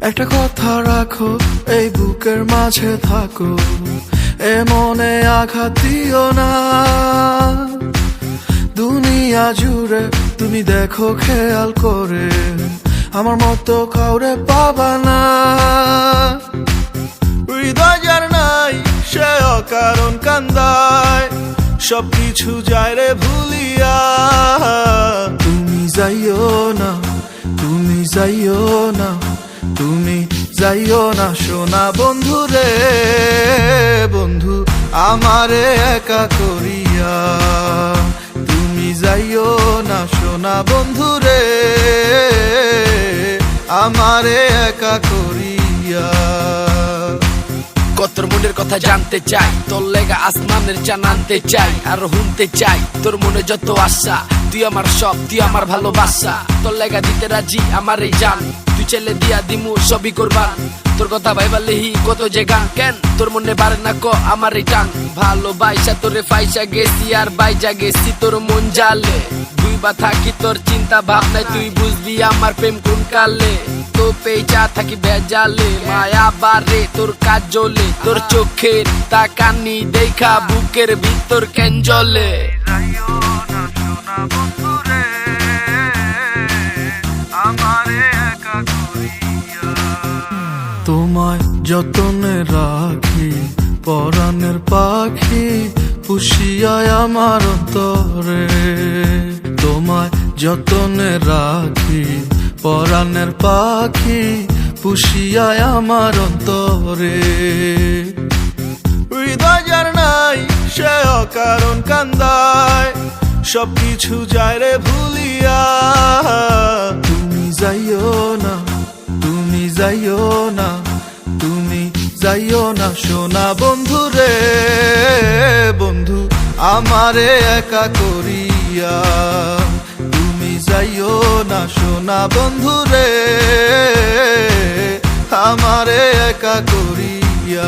একটা কথা রাখো, এই বুকের মাঝে থাকো, এ মনে আঘাত দিও না। দুনিয়া জুড়ে তুমি দেখো খেয়াল করে, আমার মতো কাউরে পাবা না। হৃদয় যার নাই সে অকারণ কান্দায়, সবকিছু যায় রে ভুলিয়া। তুমি যাইও না, তুমি যাইও না, তুমি যাইও না সোনা বন্ধু রে, বন্ধু আমারে একা করিয়া। তুমি যাইও না সোনা বন্ধু রে, আমারে একা করিয়া। তোর মনের কথা জানতে চাই, তোর লেগা আসমানের চান আনতে চাই, আর শুনতে চাই তোর মনে যত আশা। তুই আমার সব, তুই আমার ভালোবাসা, তোর লেগা দিতে রাজি আমার এই জান। তুই ছেলে দিয়া দিমু সবই করবান, তোর কথা ভাইবা লেহি কত যে গান। কেন তোর মনে বারে না ক আমার এই টান, ভালোবাসা তোরে ফাইসা গেছি আর বাইজা গেছি তোর মন জালে। দুই বা থাকি তোর চিন্তা ভাবনায়, তুই বুঝবি আমার প্রেম কোন কালে। তো পেঁচা থাকি বেজালে, মায়া বারে তোর কাজ জ্বলে, তোর চোখের তাকানি দেখা বুকের ভিতর কেন জ্বলে। তোমায় যতনে রাখি পরাণের পাখি, পুষিয়ায় আমার অন্তরে। তোমায় যতনে রাখি পরাণের পাখি, পুষিয়ায় আমার অন্তরে। হৃদয় যার নাই সে অকারণ কান্দায়, সবকিছু যায় রে ভুলিয়া। তুমি যাইও না, তুমি যাইও না, তুমি যাইও না সোনা বন্ধু রে, বন্ধু আমারে একা করিয়া। তুমি যাইও না সোনা বন্ধু রে, আমারে একা করিয়া।